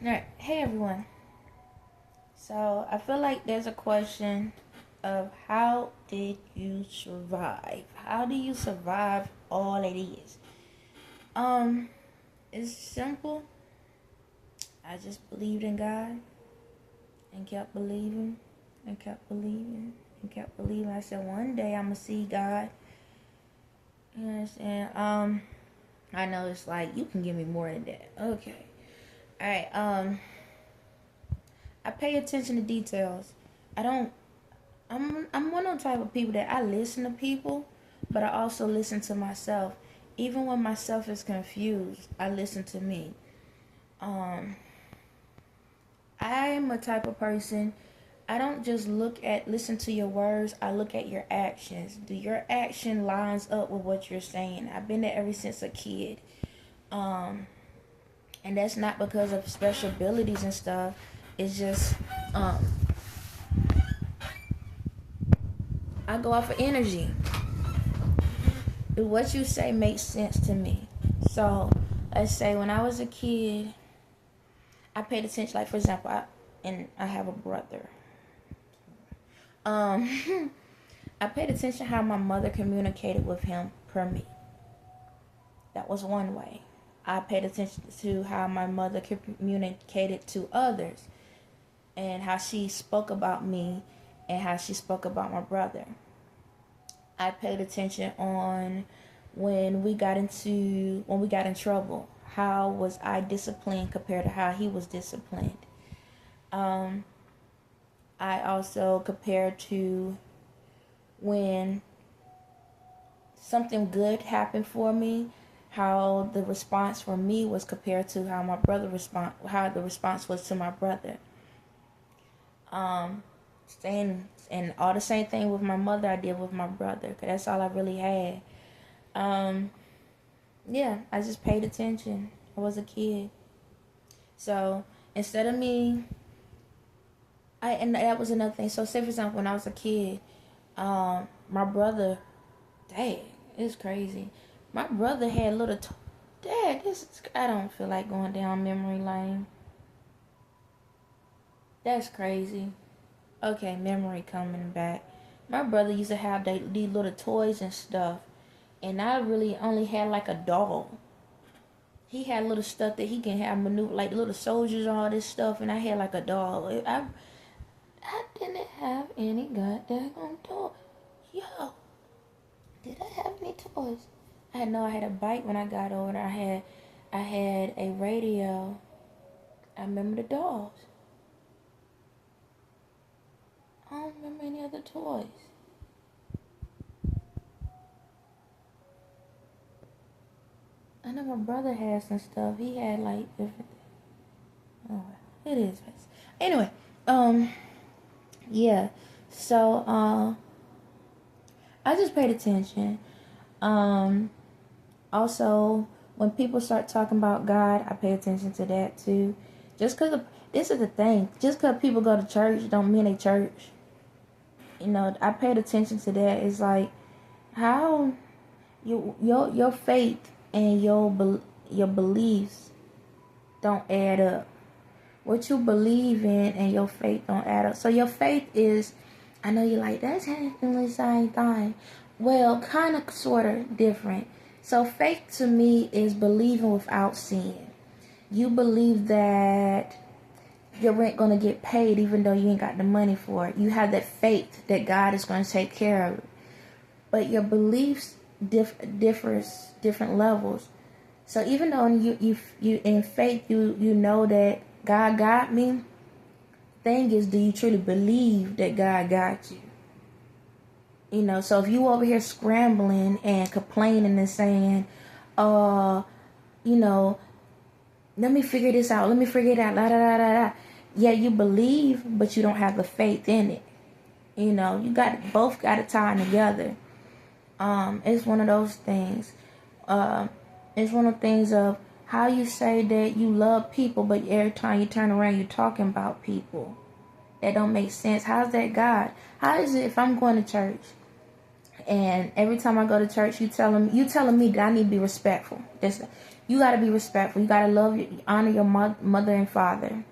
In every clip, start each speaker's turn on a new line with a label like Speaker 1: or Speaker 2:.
Speaker 1: Alright, hey everyone. So I feel like there's a question of how did you survive? How do you survive all it is? It's simple. I just believed in God and kept believing and kept believing and kept believing. I said one day I'm gonna see God. You understand? I know it's like you can give me more than that. Okay. Alright, I pay attention to details. I don't. I'm one of the type of people that I listen to people, but I also listen to myself. Even when myself is confused, I listen to me. I am a type of person. I don't just listen to your words. I look at your actions. Do your action lines up with what you're saying? I've been there ever since a kid. And that's not because of special abilities and stuff. It's just I go off of energy. What you say makes sense to me. So let's say when I was a kid, I paid attention. Like for example, I have a brother. I paid attention how my mother communicated with him per me. That was one way. I paid attention to how my mother communicated to others, and how she spoke about me, and how she spoke about my brother. I paid attention on when we got in trouble. How was I disciplined compared to how he was disciplined? I also compared to when something good happened for me, how the response for me was compared to how the response was to my brother. And all the same thing with my mother I did with my brother, because that's all I really had. Yeah, I just paid attention. I was a kid. So instead of me, and that was another thing. So say for example, when I was a kid, my brother, dang, it's crazy. My brother had little, I don't feel like going down memory lane. That's crazy. Okay, memory coming back. My brother used to have these little toys and stuff, and I really only had like a doll. He had little stuff that he can have maneuver, like little soldiers and all this stuff, and I had like a doll. I didn't have any goddamn toys. Yo, did I have any toys? I know I had a bike when I got older. I had a radio. I remember the dolls. I don't remember any other toys. I know my brother had some stuff. He had like different. Oh, it is. Anyway, yeah. So, I just paid attention. Also, when people start talking about God, I pay attention to that too. This is the thing. Just because people go to church don't mean they church. You know, I paid attention to that. It's like how your faith and your beliefs don't add up. What you believe in and your faith don't add up. So your faith is, I know you're like, that's technically the same thing. Well, kind of, sort of different. So faith to me is believing without seeing. You believe that your rent going to get paid even though you ain't got the money for it. You have that faith that God is going to take care of it. But your beliefs differs different levels. So even though you in faith you know that God got me, thing is, do you truly believe that God got you? You know, so if you over here scrambling and complaining and saying, you know, let me figure this out, la da da da da. Yeah, you believe, but you don't have the faith in it. You know, both got to tie together. It's one of those things. It's one of the things of how you say that you love people, but every time you turn around, you're talking about people. That don't make sense. How's that God? How is it if I'm going to church and every time I go to church, you telling me that I need to be respectful? You got to be respectful. You got to love, honor your mother and father.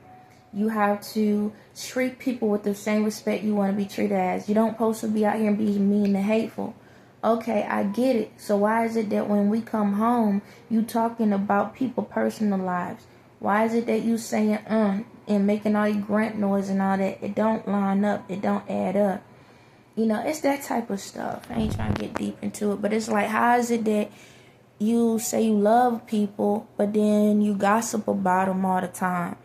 Speaker 1: You have to treat people with the same respect you want to be treated as. You don't supposed to be out here and be mean and hateful. Okay, I get it. So why is it that when we come home, you talking about people's personal lives? Why is it that you saying and making all your grunt noise and all that? It don't line up. It don't add up. You know, it's that type of stuff. I ain't trying to get deep into it, but it's like, how is it that you say you love people, but then you gossip about them all the time?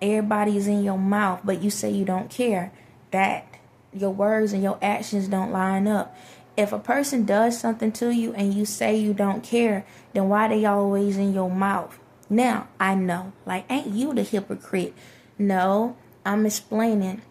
Speaker 1: Everybody's in your mouth, but you say you don't care. That your words and your actions don't line up. If a person does something to you and you say you don't care, then why they always in your mouth? Now, I know, like, ain't you the hypocrite? No, I'm explaining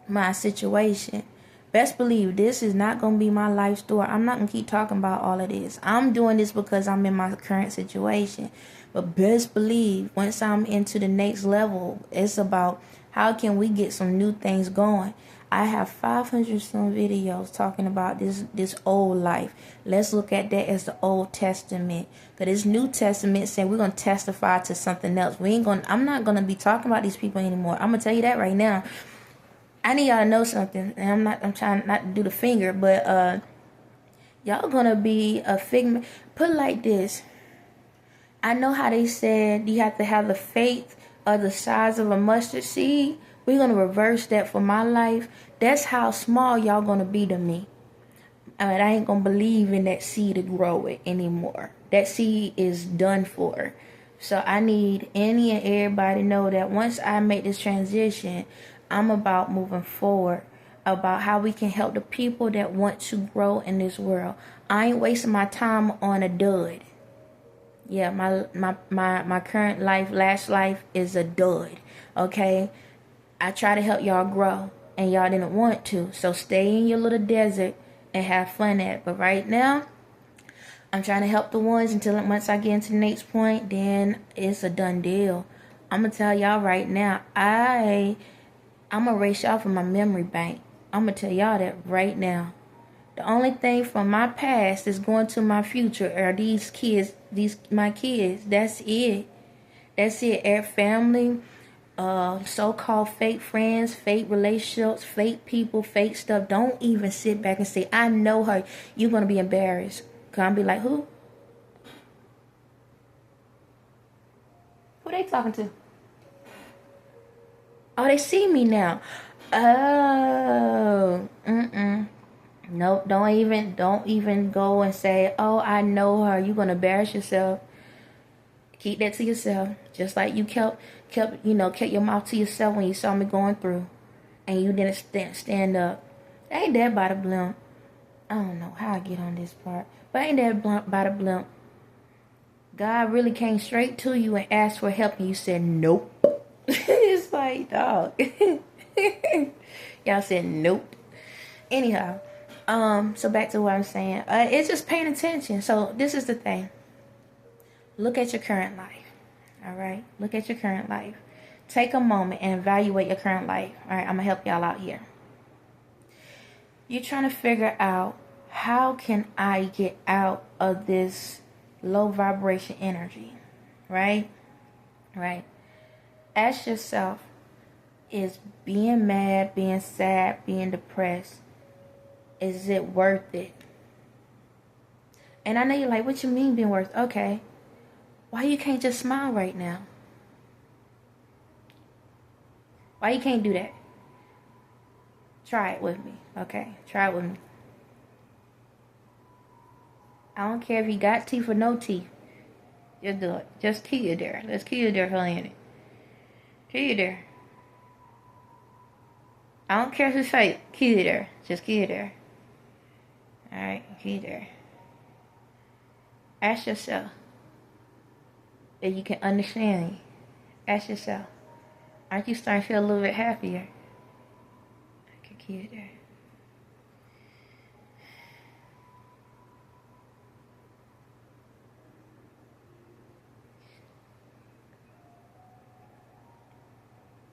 Speaker 1: my situation. Best believe this is not going to be my life story. I'm not going to keep talking about all of this. I'm doing this because I'm in my current situation. But best believe once I'm into the next level, it's about how can we get some new things going. I have 500 some videos talking about this old life. Let's look at that as the Old Testament. Because this New Testament saying we're going to testify to something else. I'm not going to be talking about these people anymore. I'm going to tell you that right now. I need y'all to know something, and I'm trying not to do the finger, but y'all gonna be a figment. Put it like this. I know how they said you have to have the faith of the size of a mustard seed. We're gonna reverse that for my life. That's how small y'all gonna be to me. I ain't gonna believe in that seed to grow it anymore. That seed is done for. So I need any and everybody to know that once I make this transition, I'm about moving forward, about how we can help the people that want to grow in this world. I ain't wasting my time on a dud. Yeah, my current life, last life is a dud. Okay? I try to help y'all grow, and y'all didn't want to. So stay in your little desert and have fun at it. But right now, I'm trying to help the ones until once I get into the next point, then it's a done deal. I'm going to tell y'all right now, I'm going to erase y'all from my memory bank. I'm going to tell y'all that right now. The only thing from my past that's going to my future are these kids, my kids. That's it. That's it. Our family, so-called fake friends, fake relationships, fake people, fake stuff. Don't even sit back and say, I know her. You're going to be embarrassed. Because I'll be like, who? Who they talking to? Oh, they see me now. Oh, Nope, don't even go and say, oh, I know her. You're going to embarrass yourself. Keep that to yourself. Just like you kept your mouth to yourself when you saw me going through. And you didn't stand up. Ain't that by the blimp? I don't know how I get on this part. But ain't that by the blimp? God really came straight to you and asked for help. And you said, nope. It's like, dog. Y'all said nope. Anyhow, so back to what I'm saying. It's just paying attention. So this is the thing. Look at your current life. All right? Look at your current life. Take a moment and evaluate your current life. All right? I'm going to help y'all out here. You're trying to figure out, how can I get out of this low vibration energy? Right? Right? Ask yourself, is being mad, being sad, being depressed, is it worth it? And I know you're like, what you mean being worth it? Okay. Why you can't just smile right now? Why you can't do that? Try it with me. Okay? Try it with me. I don't care if you got teeth or no teeth. Just do it. Just keep it there. Let's keep it there for a minute. Keep it there. I don't care if it's fake. Keep it there. Just keep it there. Alright, keep it there. Ask yourself if you can understand me. Ask yourself, aren't you starting to feel a little bit happier? I can keep it there.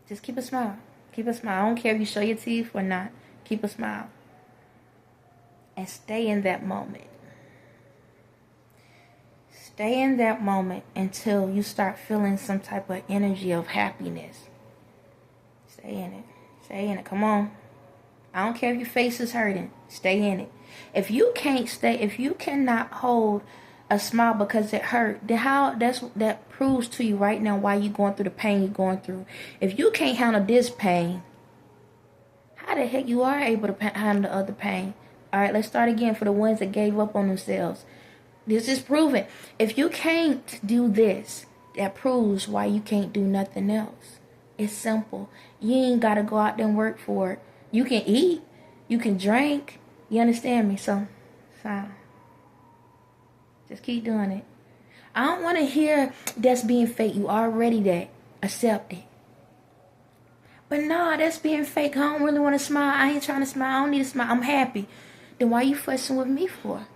Speaker 1: Just keep a smile. Keep a smile. I don't care if you show your teeth or not. Keep a smile. And stay in that moment. Stay in that moment until you start feeling some type of energy of happiness. Stay in it. Stay in it. Come on. I don't care if your face is hurting. Stay in it. If you cannot hold a smile because it hurt, then that proves to you right now why you're going through the pain you're going through. If you can't handle this pain, how the heck you are able to handle the other pain? All right, let's start again for the ones that gave up on themselves. This is proven. If you can't do this, that proves why you can't do nothing else. It's simple. You ain't got to go out there and work for it. You can eat. You can drink. You understand me? So just keep doing it. I don't want to hear that's being fake. You already that. Accept it. But nah, that's being fake. I don't really want to smile. I ain't trying to smile. I don't need to smile. I'm happy. Then why you fussing with me for?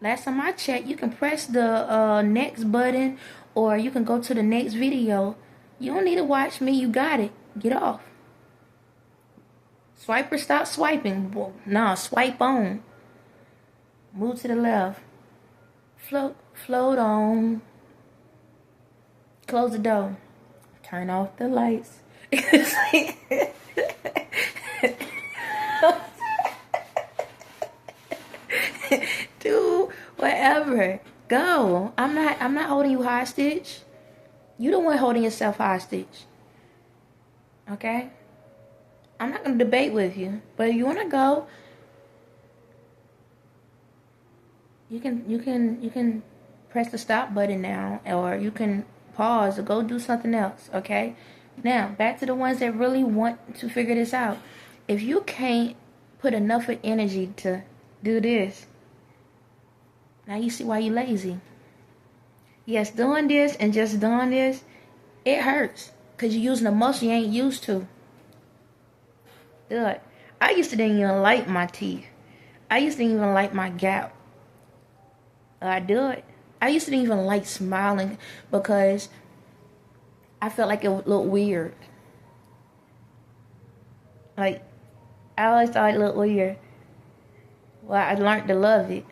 Speaker 1: Last time I checked, you can press the next button or you can go to the next video. You don't need to watch me. You got it. Get off. Swiper, stop swiping. Nah, swipe on. Move to the left. Float on. Close the door. Turn off the lights. Do whatever. Go. I'm not holding you hostage. You the one holding yourself hostage. Okay? I'm not gonna debate with you. But if you wanna go, you can press the stop button now, or you can pause or go do something else, okay? Now, back to the ones that really want to figure this out. If you can't put enough of energy to do this, now you see why you're lazy. Yes, doing this and just doing this, it hurts. Because you're using a muscle you ain't used to. Do it. I used to didn't even like my teeth. I used to even like my gap. I do it. I used to even like smiling because I felt like it would look weird. Like, I always thought it looked weird. Well, I learned to love it.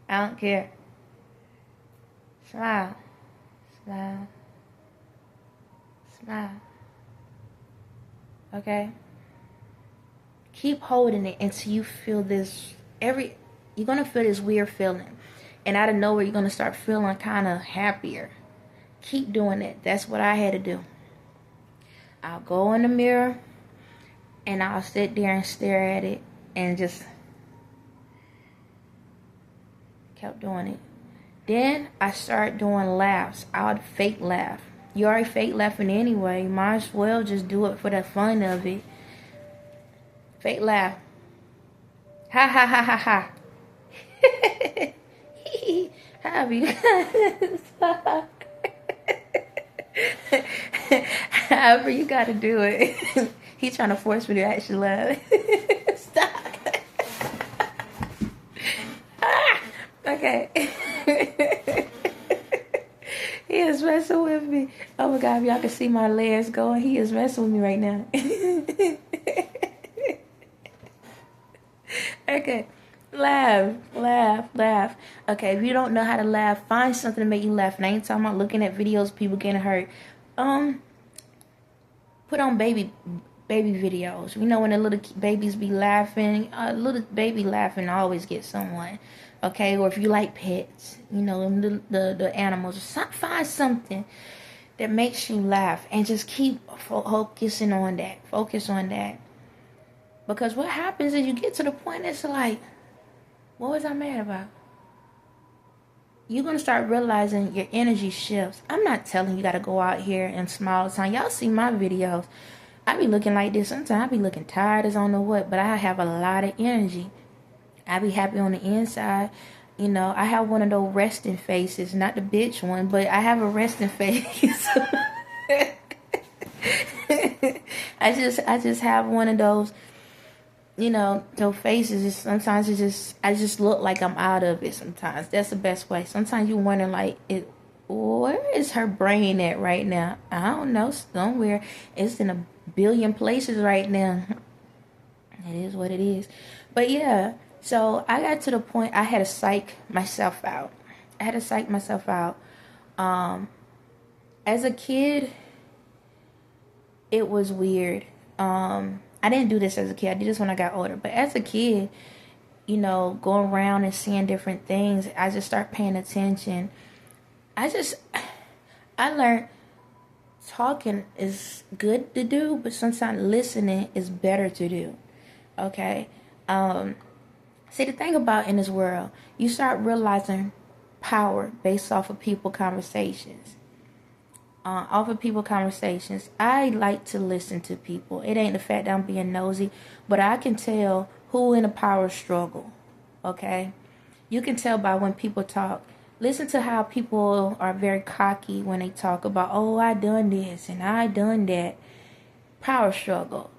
Speaker 1: I don't care. Smile. Smile. Smile. Okay? Keep holding it until you feel this. You're going to feel this weird feeling. And out of nowhere, you're going to start feeling kind of happier. Keep doing it. That's what I had to do. I'll go in the mirror and I'll sit there and stare at it and just kept doing it. Then I started doing laughs. I would fake laugh. You already fake laughing anyway. Might as well just do it for the fun of it. Fake laugh. Ha ha ha ha ha. However you however you gotta do it. He's trying to force me to actually laugh. Stop. Okay. He is messing with me. Oh my God, if y'all can see my legs going, he is messing with me right now. Okay. Laugh. Okay, if you don't know how to laugh, find something to make you laugh. And I ain't talking about looking at videos of people getting hurt. Put on baby videos. You know when the little babies be laughing, a little baby laughing always gets someone. Okay, or if you like pets, you know, the animals. Find something that makes you laugh and just keep focusing on that. Focus on that. Because what happens is you get to the point it's like, what was I mad about? You're going to start realizing your energy shifts. I'm not telling you got to go out here and smile all the time. Y'all see my videos. I be looking like this. Sometimes I be looking tired as I don't know what. But I have a lot of energy. I be happy on the inside. You know, I have one of those resting faces. Not the bitch one, but I have a resting face. I just have one of those. You know, those faces, sometimes I just look like I'm out of it sometimes. That's the best way. Sometimes you wonder, like, where is her brain at right now? I don't know, somewhere. It's in a billion places right now. It is what it is. But yeah, so I got to the point I had to psych myself out. I had to psych myself out. As a kid, it was weird. I didn't do this as a kid. I did this when I got older. But as a kid, you know, going around and seeing different things, I just start paying attention. I learned talking is good to do, but sometimes listening is better to do. Okay? See, the thing about in this world, you start realizing power based off of people conversations. I like to listen to people. It ain't the fact that I'm being nosy, but I can tell who in a power struggle. Okay? You can tell by when people talk. Listen to how people are very cocky when they talk about, oh, I done this and I done that. Power struggle.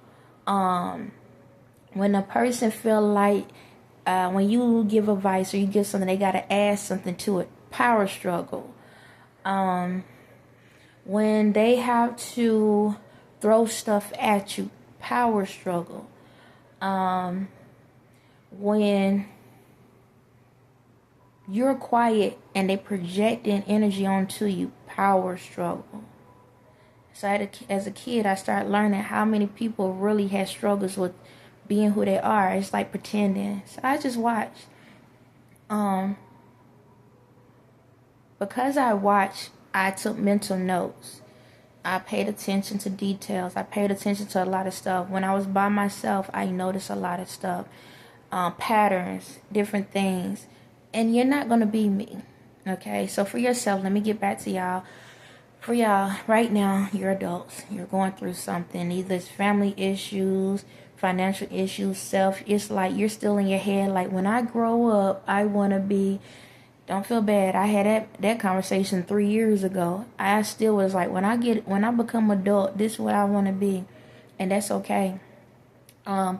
Speaker 1: When a person feel like when you give advice or you give something, they gotta add something to it. Power struggle. When they have to throw stuff at you. Power struggle. When you're quiet and they projecting energy onto you. Power struggle. So as a kid, I started learning how many people really had struggles with being who they are. It's like pretending. So I just watched. Because I watched, I took mental notes. I paid attention to details. I paid attention to a lot of stuff. When I was by myself, I noticed a lot of stuff. Patterns, different things. And you're not going to be me. Okay? So for yourself, let me get back to y'all. For y'all, right now, you're adults. You're going through something. Either it's family issues, financial issues, it's like you're still in your head. Like, when I grow up, I want to be... Don't feel bad. I had that conversation 3 years ago. I still was like, when I become adult, this is what I want to be. And that's okay. A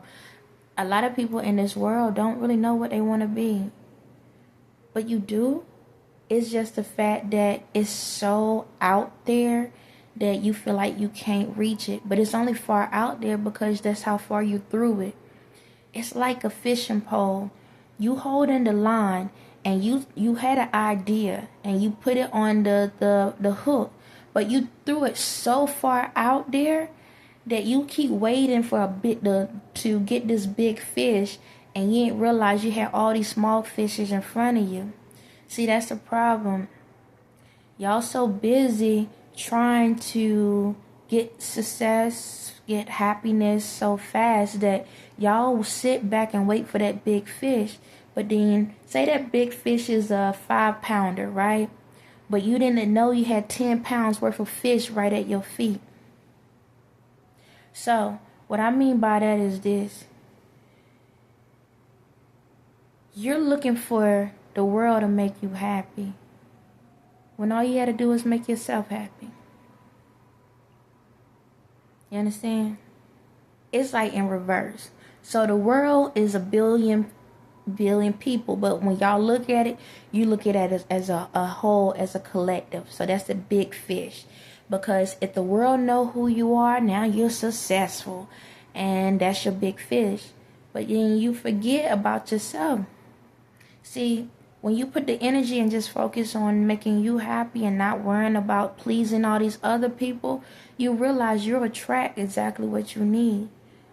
Speaker 1: lot of people in this world don't really know what they want to be. But you do. It's just the fact that it's so out there that you feel like you can't reach it. But it's only far out there because that's how far you threw it. It's like a fishing pole. You hold in the line and you had an idea and you put it on the hook. But you threw it so far out there that you keep waiting for a bit to get this big fish, and you didn't realize you had all these small fishes in front of you. See, that's the problem. Y'all so busy trying to get success, get happiness so fast that y'all will sit back and wait for that big fish. But then, say that big fish is a 5-pounder, right? But you didn't know you had 10 pounds worth of fish right at your feet. So, what I mean by that is this. You're looking for the world to make you happy, when all you had to do is make yourself happy. You understand? It's like in reverse. So the world is a billion people, but when y'all look at it, you look at it as a whole, as a collective. So that's the big fish. Because if the world know who you are, now you're successful, and that's your big fish. But then you forget about yourself. See, when you put the energy and just focus on making you happy and not worrying about pleasing all these other people, you realize you'll attract exactly what you need.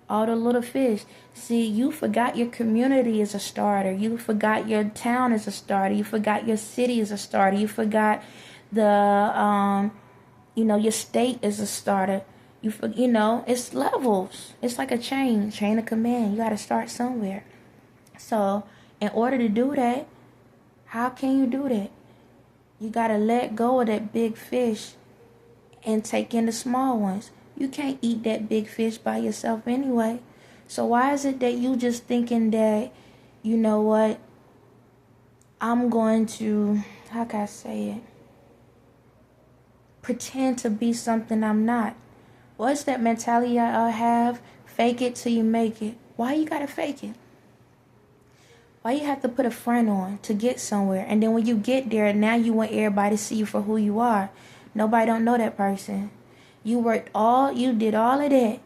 Speaker 1: All the little fish. See, you forgot your community is a starter. You forgot your town is a starter. You forgot your city is a starter. You forgot your state is a starter. It's levels. It's like a chain of command. You got to start somewhere. So, in order to do that, how can you do that? You got to let go of that big fish and take in the small ones. You can't eat that big fish by yourself anyway. So why is it that you just thinking that, you know what, I'm going to, how can I say it, pretend to be something I'm not? What's that mentality I have? Fake it till you make it. Why you gotta fake it? Why you have to put a front on to get somewhere? And then when you get there, now you want everybody to see you for who you are. Nobody don't know that person. You did all of that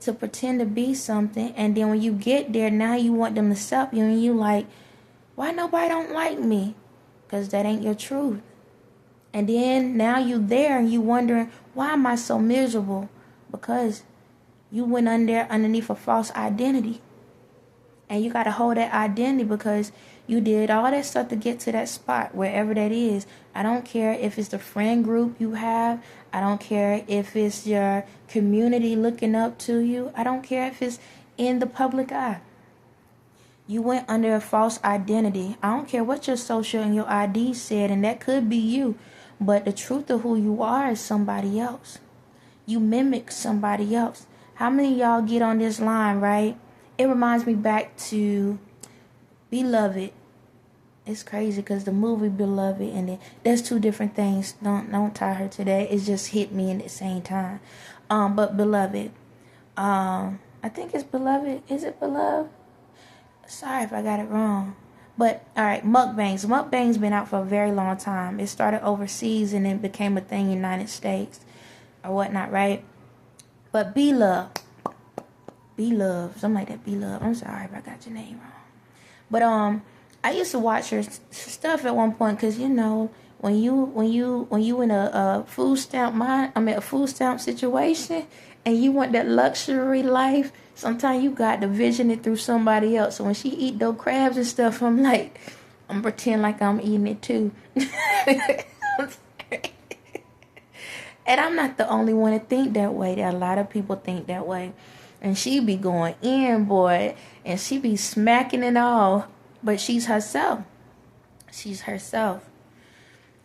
Speaker 1: to pretend to be something, and then when you get there, now you want them to accept you, and you like, why nobody don't like me? because that ain't your truth. And then now you there and you wondering, why am I so miserable? Because you went underneath a false identity. And you got to hold that identity because you did all that stuff to get to that spot, wherever that is. I don't care if it's the friend group you have. I don't care if it's your community looking up to you. I don't care if it's in the public eye. You went under a false identity. I don't care what your social and your ID said, and that could be you. But the truth of who you are is somebody else. You mimic somebody else. How many of y'all get on this line, right? It reminds me back to Beloved. It's crazy because the movie Beloved and there's two different things. Don't tie her to that. It just hit me in the same time. But Beloved. I think it's Beloved. Is it Beloved? Sorry if I got it wrong. But alright, mukbangs. Mukbangs been out for a very long time. It started overseas and then became a thing in the United States or whatnot, right? But Beloved. Beloved, something like that. Beloved. I'm sorry if I got your name wrong. But I used to watch her stuff at one point because when you in a food stamp a food stamp situation and you want that luxury life, sometimes you got to vision it through somebody else. So when she eat those crabs and stuff, I'm pretend like I'm eating it too. And I'm not the only one to think that way. There are a lot of people think that way. And she be going in, boy. And she be smacking it all. But she's herself. She's herself.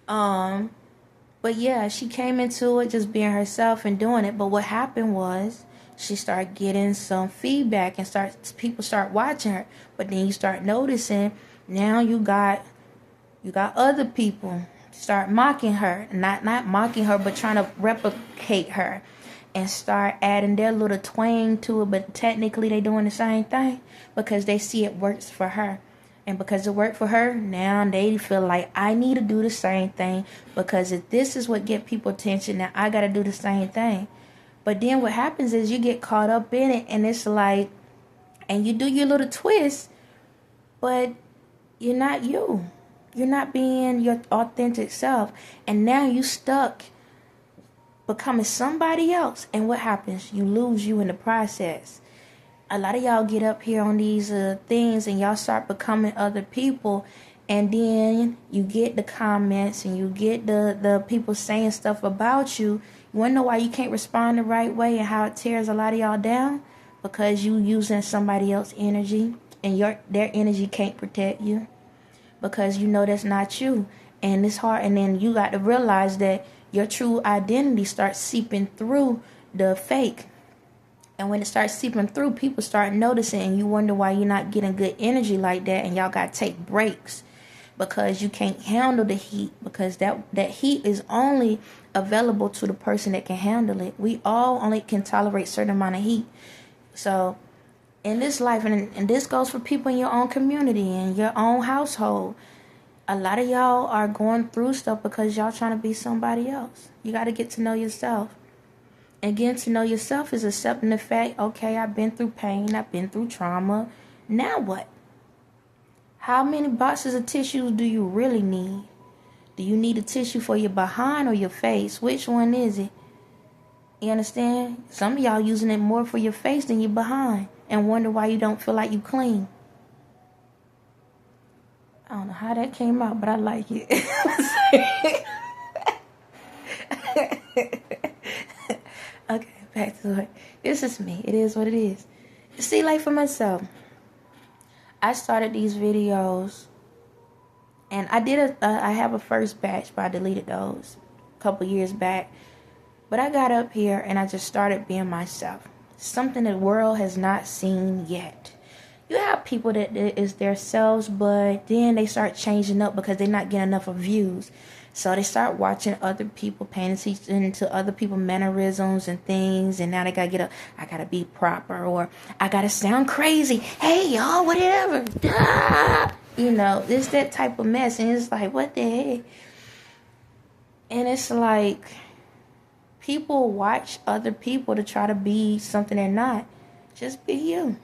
Speaker 1: But yeah, she came into it just being herself and doing it. But what happened was she started getting some feedback and people start watching her. But then you start noticing now you got other people start mocking her. Not mocking her, but trying to replicate her. And start adding their little twang to it, but technically they doing the same thing because they see it works for her. And because it worked for her, now they feel like I need to do the same thing because if this is what get people attention, now I got to do the same thing. But then what happens is you get caught up in it and it's like, and you do your little twist, but you're not you. You're not being your authentic self. And now you stuck becoming somebody else, and what happens? You lose you in the process. A lot of y'all get up here on these things and y'all start becoming other people, and then you get the comments and you get the people saying stuff about you. You want to know why you can't respond the right way and how it tears a lot of y'all down? Because you using somebody else's energy and their energy can't protect you because you know that's not you. And it's hard, and then you got to realize that your true identity starts seeping through the fake. And when it starts seeping through, people start noticing, and you wonder why you're not getting good energy like that, and y'all got to take breaks because you can't handle the heat, because that heat is only available to the person that can handle it. We all only can tolerate a certain amount of heat. So in this life, and this goes for people in your own community and your own household, a lot of y'all are going through stuff because y'all trying to be somebody else. You got to get to know yourself. And getting to know yourself is accepting the fact, okay, I've been through pain, I've been through trauma. Now what? How many boxes of tissues do you really need? Do you need a tissue for your behind or your face? Which one is it? You understand? Some of y'all using it more for your face than your behind and wonder why you don't feel like you clean. I don't know how that came out, but I like it. Okay, back to it. This is me. It is what it is. See, like for myself, I started these videos, and I have a first batch, but I deleted those a couple years back. But I got up here, and I just started being myself. Something the world has not seen yet. You have people that is their selves, but then they start changing up because they're not getting enough of views. So they start watching other people, paying attention to other people's mannerisms and things. And now they got to I got to be proper, or I got to sound crazy. Hey, y'all, whatever. You know, it's that type of mess. And it's like, what the heck? And it's like, people watch other people to try to be something they're not. Just be you.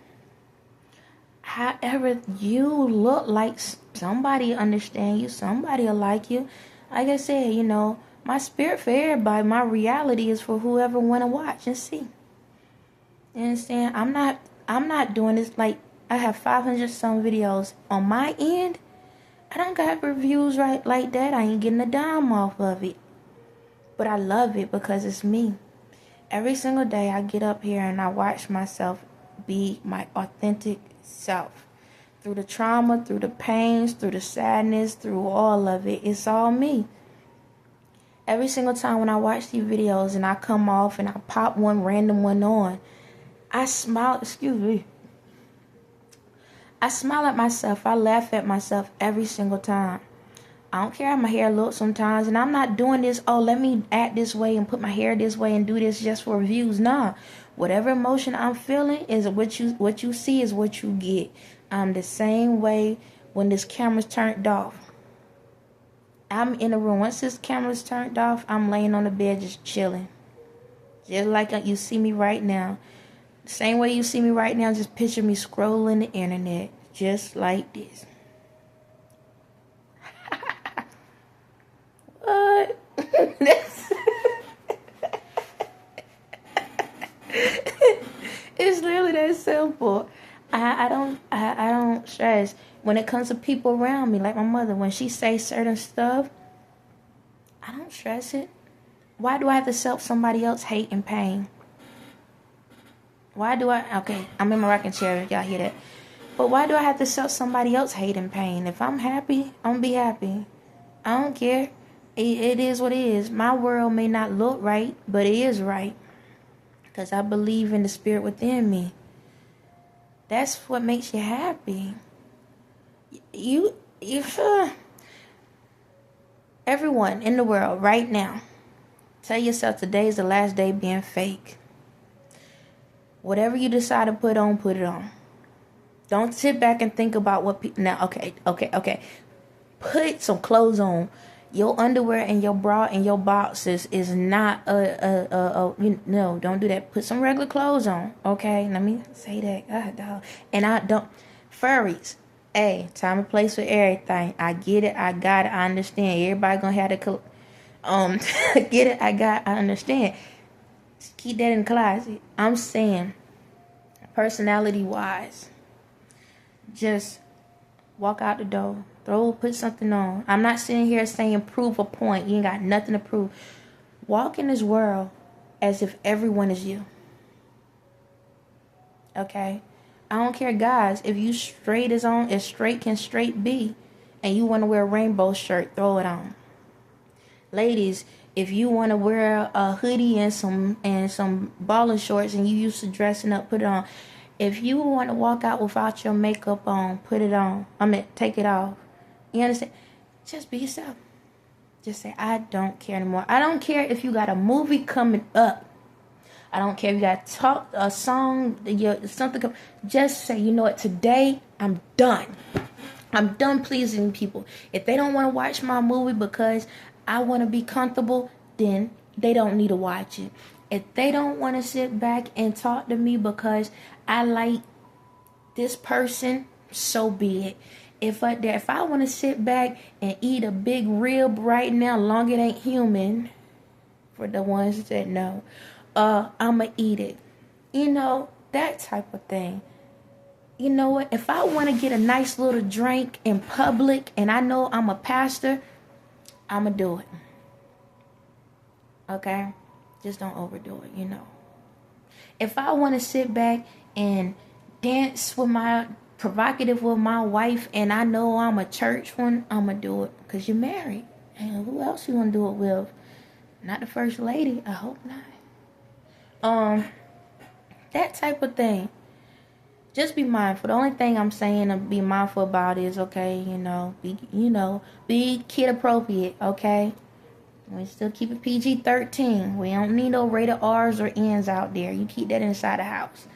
Speaker 1: However you look like Somebody understand you. Somebody will like you. Like I said, you know, my spirit for everybody. My reality is for whoever want to watch and see. You understand? I'm not doing this like I have 500 some videos on my end. I don't got reviews right like that. I ain't getting a dime off of it. But I love it because it's me. Every single day I get up here and I watch myself be my authentic self. Through the trauma, through the pains, through the sadness, through all of it. It's all me. Every single time when I watch these videos and I come off and I pop one random one on, I smile, I smile at myself. I laugh at myself every single time. I don't care how my hair looks sometimes. And I'm not doing this, oh, let me act this way and put my hair this way and do this just for views. Nah. Whatever emotion I'm feeling is what you see is what you get. I'm the same way when this camera's turned off. I'm in the room. Once this camera's turned off, I'm laying on the bed just chilling. Just like you see me right now. The same way you see me right now, just picture me scrolling the internet. Just like this. What? It's literally that simple. I don't stress when it comes to people around me, like my mother. When she says certain stuff, I don't stress it. Why do I have to accept somebody else hate and pain? Why do I? Okay, I'm in my rocking chair. If y'all hear that? But why do I have to accept somebody else hate and pain? If I'm happy, I'm gonna be happy. I don't care. It is what it is. My world may not look right, but it is right. Because I believe in the spirit within me. That's what makes you happy. You everyone in the world right now, tell yourself today is the last day being fake. Whatever you decide to put on, put it on. Don't sit back and think about what people... Now, okay. Put some clothes on. Your underwear and your bra and your boxes is not no, don't do that. Put some regular clothes on, okay? Let me say that. God, dog. And I don't... Furries. Hey, time and place for everything. I get it. I got it. I understand. Everybody gonna have to... get it. I understand. Just keep that in the closet. I'm saying, personality-wise, just walk out the door. Put something on. I'm not sitting here saying prove a point. You ain't got nothing to prove. Walk in this world as if everyone is you. Okay? I don't care, guys. If you straight as straight can straight be, and you want to wear a rainbow shirt, throw it on. Ladies, if you want to wear a hoodie and some baller shorts and you used to dressing up, put it on. If you want to walk out without your makeup on, put it on. Take it off. You understand? Just be yourself. Just say, I don't care anymore. I don't care if you got a movie coming up. I don't care if you got a song, something. Just say, you know what? Today, I'm done. I'm done pleasing people. If they don't want to watch my movie because I want to be comfortable, then they don't need to watch it. If they don't want to sit back and talk to me because I like this person, so be it. If I want to sit back and eat a big rib right now, long it ain't human, for the ones that know, I'ma eat it. You know, that type of thing. You know what? If I want to get a nice little drink in public and I know I'm a pastor, I'ma do it. Okay? Just don't overdo it, you know. If I want to sit back and dance provocative with my wife and I know I'm a church one, I'ma do it. Because you're married. And who else you want to do it with? Not the first lady. I hope not. That type of thing. Just be mindful. The only thing I'm saying to be mindful about is, okay, be kid appropriate, okay? We still keep it PG-13. We don't need no rated R's or N's out there. You keep that inside the house.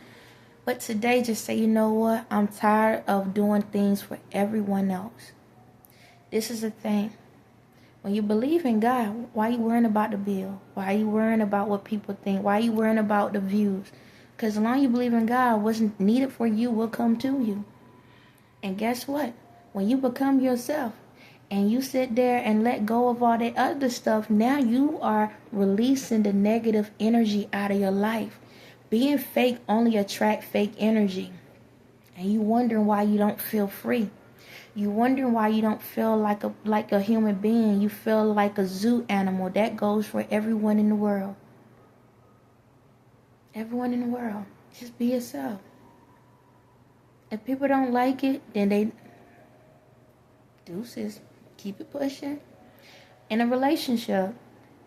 Speaker 1: But today, just say, you know what? I'm tired of doing things for everyone else. This is the thing. When you believe in God, why are you worrying about the bill? Why are you worrying about what people think? Why are you worrying about the views? Because as long as you believe in God, what's needed for you will come to you. And guess what? When you become yourself and you sit there and let go of all that other stuff, now you are releasing the negative energy out of your life. Being fake only attract fake energy. And you wondering why you don't feel free. You wondering why you don't feel like a human being. You feel like a zoo animal. That goes for everyone in the world. Everyone in the world. Just be yourself. If people don't like it, then they deuces. Keep it pushing. In a relationship,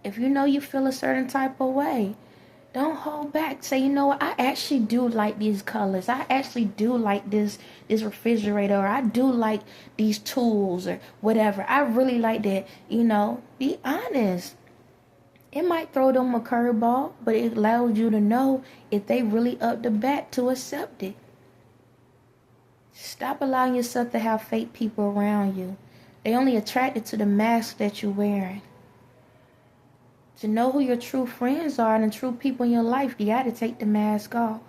Speaker 1: if you know you feel a certain type of way, don't hold back. Say, you know what, I actually do like these colors. I actually do like this refrigerator, or I do like these tools, or whatever. I really like that. Be honest. It might throw them a curveball, but it allows you to know if they really up the bat to accept it. Stop allowing yourself to have fake people around you. They only attracted to the mask that you're wearing. To know who your true friends are and the true people in your life, you got to take the mask off.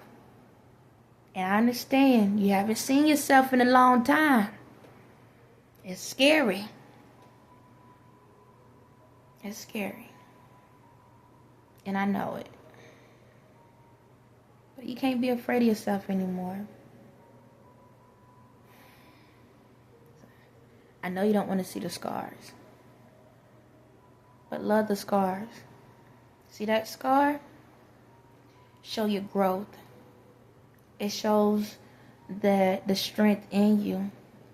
Speaker 1: And I understand you haven't seen yourself in a long time. It's scary. It's scary. And I know it. But you can't be afraid of yourself anymore. I know you don't want to see the scars. But love the scars. See that scar? Show your growth. It shows the strength in you.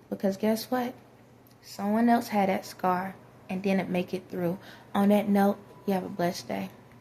Speaker 1: Because guess what? Someone else had that scar and didn't make it through. On that note, you have a blessed day.